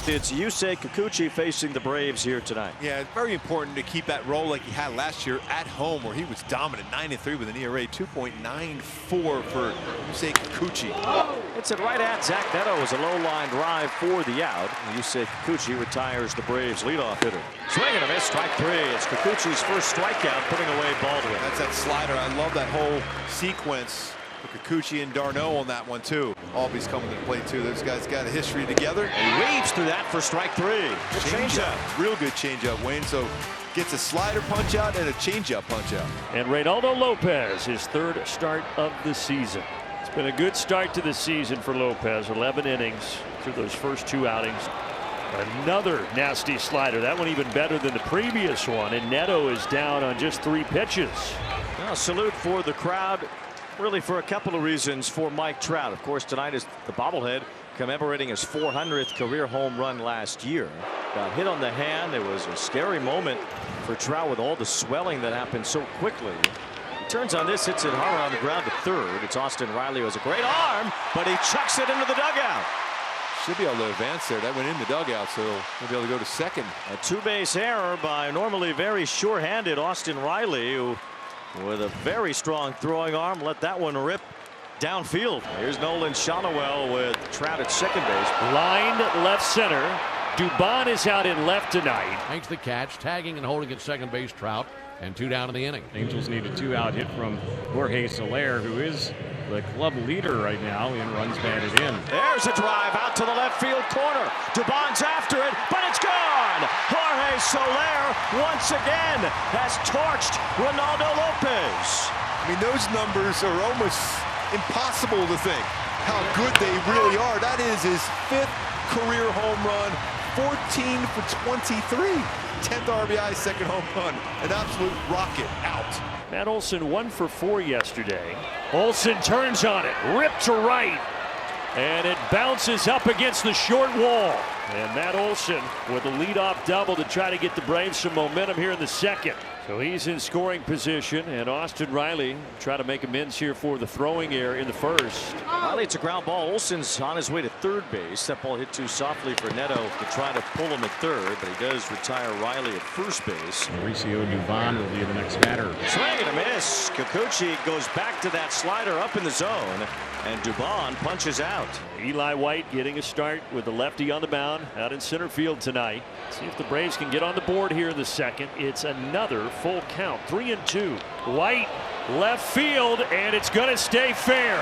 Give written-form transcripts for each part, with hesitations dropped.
It's Yusei Kikuchi facing the Braves here tonight. Yeah, it's very important to keep that role like he had last year at home, where he was dominant. 9-3 with an ERA 2.94 for Yusei Kikuchi. It's at right at Zach Neto was a low line drive for the out. Yusei Kikuchi retires the Braves leadoff hitter. Swing and a miss, strike three. It's Kikuchi's first strikeout, putting away Baldwin. That's that slider. I love that whole sequence. Kikuchi and d'Arnaud on that one too. Albies coming to the plate too. Those guys got a history together. He weaves through that for strike three. Changeup, real good changeup, Wayne. So gets a slider punch out and a changeup punch out. And Reynaldo Lopez, his third start of the season. It's been a good start to the season for Lopez. 11 innings through those first two outings. Another nasty slider. That one even better than the previous one. And Neto is down on just 3 pitches. Now, salute for the crowd. Really for a couple of reasons for Mike Trout. Of course, tonight is the bobblehead commemorating his 400th career home run last year. Got hit on the hand. It was a scary moment for Trout with all the swelling that happened so quickly. He turns on this, hits it hard on the ground to third. It's Austin Riley, who has a great arm, but he chucks it into the dugout. Should be able to advance there. That went in the dugout, so he'll be able to go to second. A two-base error by normally very sure-handed Austin Riley, who with a very strong throwing arm let that one rip downfield. Here's Nolan Shotwell with Trout at second base. Lined left center. Dubon is out in left tonight. Makes the catch, tagging and holding at second base Trout, and 2 down in the inning. Angels need a 2-out hit from Jorge Soler, who is the club leader right now in runs batted in. There's a drive out to the left field corner. Dubon's after it, but it's gone. Jorge Soler once again has torched Reynaldo Lopez. I mean, those numbers are almost impossible to think how good they really are. That is his 5th career home run, 14 for 23. 10th RBI, second home run. An absolute rocket out. Matt Olson 1 for 4 yesterday. Olson turns on it, ripped to right, and it bounces up against the short wall. And Matt Olson with a leadoff double to try to get the Braves some momentum here in the second. So he's in scoring position, and Austin Riley try to make amends here for the throwing error in the first. Riley, it's a ground ball. Olson's on his way to third base. That ball hit too softly for Neto to try to pull him at third, but he does retire Riley at first base. Mauricio Dubon will be the next batter. Swing and a miss. Kikuchi goes back to that slider up in the zone, and Dubon punches out. Eli White getting a start with the lefty on the mound out in center field tonight. See if the Braves can get on the board here in the second. It's another full count, 3-2. White left field, and it's going to stay fair.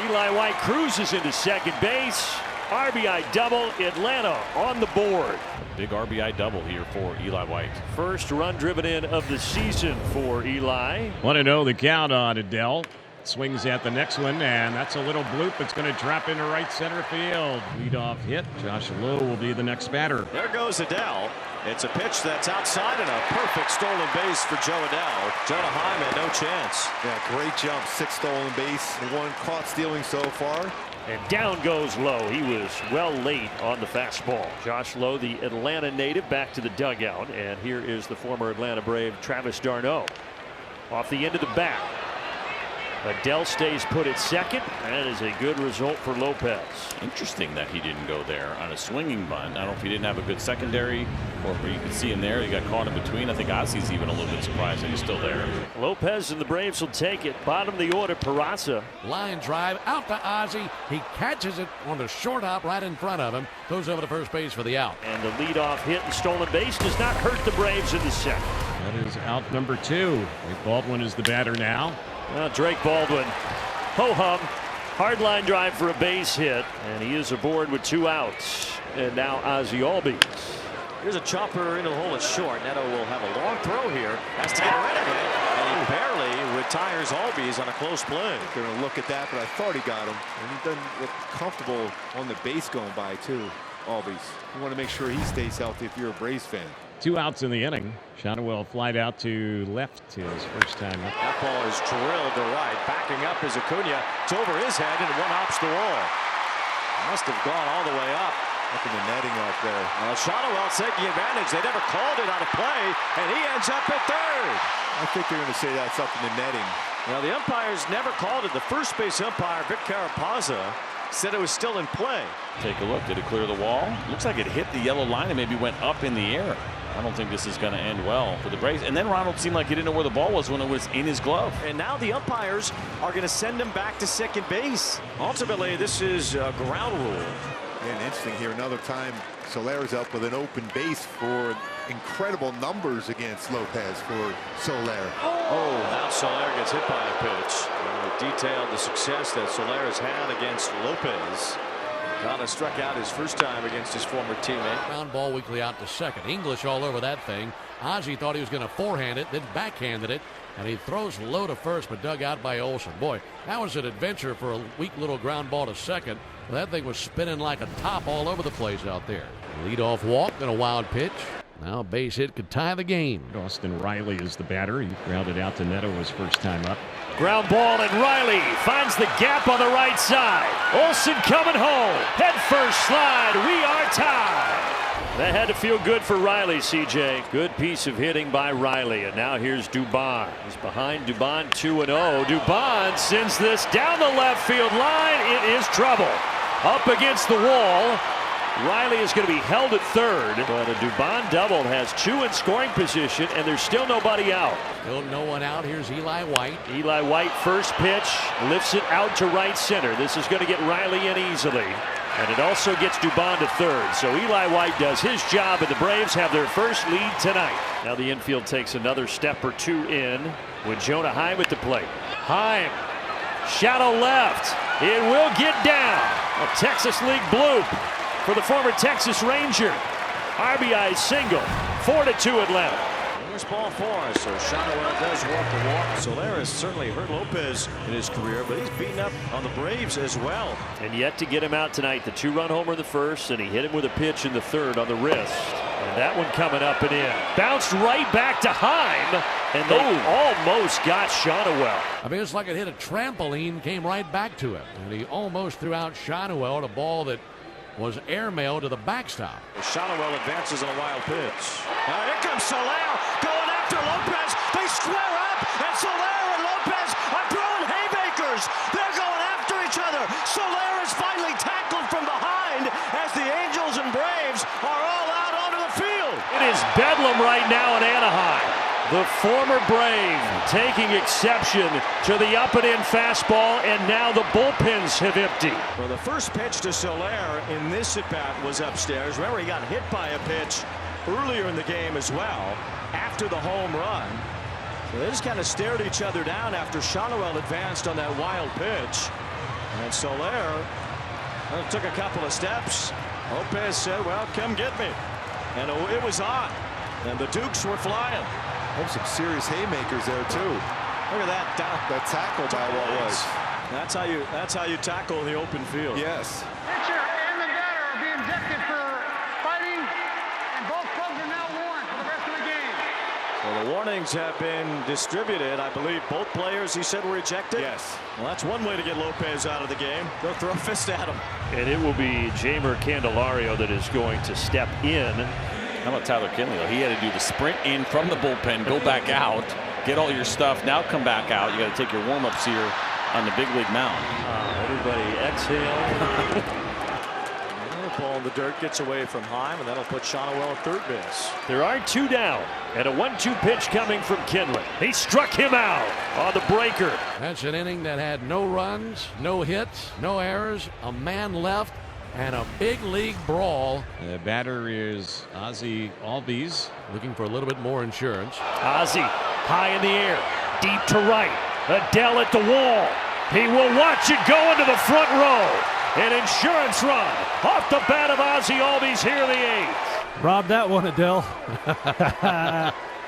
Eli White cruises into second base. RBI double, Atlanta on the board. Big RBI double here for Eli White. First run driven in of the season for Eli. 1-0 the count on Adele. Swings at the next one, and that's a little bloop. It's going to drop into right center field. Leadoff hit. Josh Lowe will be the next batter. There goes Adele. It's a pitch that's outside and a perfect stolen base for Joe Adele. Jonah Hyman, no chance. Yeah, great jump. 6 stolen base. The one caught stealing so far. And down goes Lowe. He was well late on the fastball. Josh Lowe, the Atlanta native, back to the dugout. And here is the former Atlanta Brave, Travis d'Arnaud. Off the end of the bat. Adele stays put at second. That is a good result for Lopez. Interesting that he didn't go there on a swinging bunt. I don't know if he didn't have a good secondary, or you could see him there. He got caught in between. I think Ozzy's even a little bit surprised that he's still there. Lopez and the Braves will take it. Bottom of the order, Peraza. Line drive out to Ozzy. He catches it on the short hop right in front of him. Goes over to first base for the out. And the leadoff hit and stolen base does not hurt the Braves in the second. That is out number 2. Nate Baldwin is the batter now. Drake Baldwin, ho-hum, hard line drive for a base hit, and he is aboard with 2 outs. And now Ozzy Albies. Here's a chopper into the hole. It's short. Neto will have a long throw here. Has to get rid of it, and he barely retires Albies on a close play. Going to look at that, but I thought he got him. And he doesn't look comfortable on the base going by, too, Albies. You want to make sure he stays healthy if you're a Braves fan. 2 outs in the inning. Shotwell flied out to left his first time up. That ball is drilled to right. Backing up is Acuna. It's over his head and one hops the wall. Must have gone all the way up. Look at the netting out there. Shotwell's taking advantage. They never called it on a play, and he ends up at third. I think they're going to say that's up in the netting. Now the umpires never called it. The first base umpire, Vic Carapazza, said it was still in play. Take a look. Did it clear the wall? Looks like it hit the yellow line and maybe went up in the air. I don't think this is going to end well for the Braves. And then Ronald seemed like he didn't know where the ball was when it was in his glove. And now the umpires are going to send him back to second base. Ultimately, this is a ground rule. And interesting here, another time Soler's up with an open base for incredible numbers against Lopez for Soler. Oh, now Soler gets hit by a pitch. And we detailed the success that Soler has had against Lopez. Kind of struck out his first time against his former teammate. Ground ball weakly out to second. English all over that thing. Ozzie thought he was going to forehand it, then backhanded it, and he throws low to first, but dug out by Olsen. Boy, that was an adventure for a weak little ground ball to second. That thing was spinning like a top all over the place out there. Leadoff walk and a wild pitch. Now a base hit could tie the game. Austin Riley is the batter. He grounded out to Neto his first time up. Ground ball, and Riley finds the gap on the right side. Olsen coming home. Head first slide. We are tied. That had to feel good for Riley, CJ. Good piece of hitting by Riley. And now here's Dubon. He's behind Dubon 2-0. Dubon sends this down the left field line. It is trouble. Up against the wall. Riley is going to be held at third, but a Dubon double has two in scoring position, and there's still nobody out. Still no one out. Here's Eli White. Eli White, first pitch, lifts it out to right center. This is going to get Riley in easily, and it also gets Dubon to third. So Eli White does his job, and the Braves have their first lead tonight. Now the infield takes another step or two in with Jonah Heim at the plate. Heim, shadow left. It will get down. A Texas League bloop for the former Texas Ranger. RBI single. 4-2 Atlanta. There's ball four, so Shadowell does walk the walk. Soler has certainly hurt Lopez in his career, but he's beaten up on the Braves as well. And yet to get him out tonight. The two-run homer in the first, and he hit him with a pitch in the third on the wrist. And that one coming up and in. Bounced right back to Heim, and they almost got Shadowell. I mean, it's like it hit a trampoline, came right back to him. And he almost threw out Shadowell, a ball that was airmailed to the backstop. Shadowell advances on a wild pitch. Now here comes Soler going after Lopez. They square up, and Soler and Lopez are throwing haymakers. They're going after each other. Soler is finally tackled from behind as the Angels and Braves are all out onto the field. It is bedlam right now in Anaheim. The former Brave taking exception to the up-and-in fastball, and now the bullpens have emptied. Well, the first pitch to Soler in this at-bat was upstairs. Remember, he got hit by a pitch earlier in the game as well, after the home run. So they just kind of stared each other down after Shadowell advanced on that wild pitch. And Soler took a couple of steps. Lopez said, well, come get me. And it was on. And the Dukes were flying. There's some serious haymakers there too. Look at that. That tackle by what was. That's how you tackle in the open field. Yes. Pitcher and the batter are being ejected for fighting, and both clubs are now warned for the rest of the game. Well, the warnings have been distributed. I believe both players, he said, were ejected. Yes. Well, that's one way to get Lopez out of the game. Go throw a fist at him. And it will be Jamer Candelario that is going to step in. How about Tyler Kinley? He had to do the sprint in from the bullpen, go back out, get all your stuff, now come back out. You got to take your warm-ups here on the big league mound. Everybody exhale. The ball in the dirt gets away from Heim, and that'll put Shadowell at third base. There are two down, and a 1-2 pitch coming from Kinley. He struck him out on the breaker. That's an inning that had no runs, no hits, no errors, a man left, and a big league brawl. The batter is Ozzie Albies. Looking for a little bit more insurance. Ozzie high in the air, deep to right. Adele at the wall. He will watch it go into the front row. An insurance run off the bat of Ozzie Albies here in the eighth. Rob that one, Adele.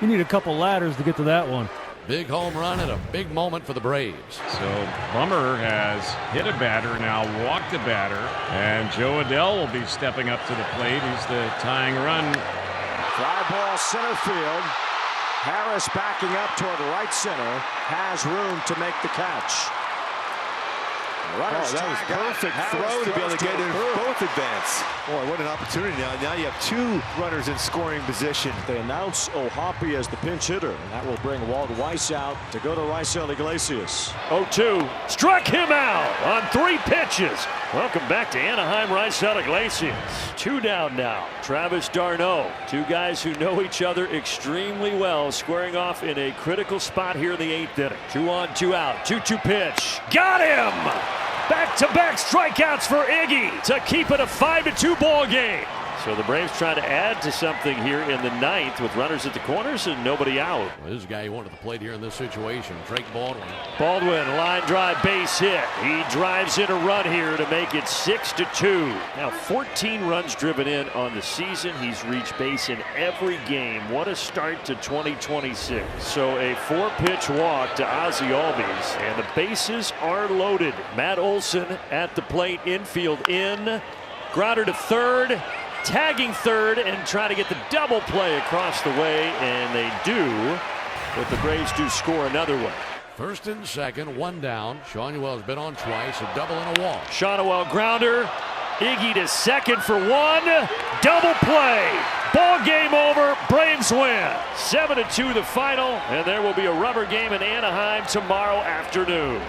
You need a couple ladders to get to that one. Big home run and a big moment for the Braves. So Bummer has hit a batter, now walked a batter, and Joe Adele will be stepping up to the plate. He's the tying run. Fly ball center field. Harris backing up toward right center, has room to make the catch. That was perfect throw to be able to get in both advance. Boy, what an opportunity now. Now you have two runners in scoring position. They announce O'Hoppe as the pinch hitter, and that will bring Walt Weiss out to go to Raisel Iglesias. 0-2. Struck him out on 3 pitches. Welcome back to Anaheim right side Iglesias. 2 down now. Travis d'Arnaud. 2 guys who know each other extremely well, squaring off in a critical spot here in the 8th inning. 2 on, 2 out. 2-2 pitch. Got him! Back-to-back strikeouts for Iggy to keep it a 5-2 ball game. So the Braves trying to add to something here in the 9th with runners at the corners and nobody out. Well, this is a guy who wanted to play here in this situation, Drake Baldwin. Baldwin, line drive, base hit. He drives in a run here to make it 6-2. Now 14 runs driven in on the season. He's reached base in every game. What a start to 2026. So a 4-pitch walk to Ozzie Albies, and the bases are loaded. Matt Olson at the plate, infield in. Grounder to third. Tagging third and trying to get the double play across the way, and they do, but the Braves do score another one. First and second, 1 down. Shawnuel's been on twice, a double and a walk. Shawnuel grounder. Iggy to second for 1. Double play. Ball game over. Braves win. 7-2 the final, and there will be a rubber game in Anaheim tomorrow afternoon.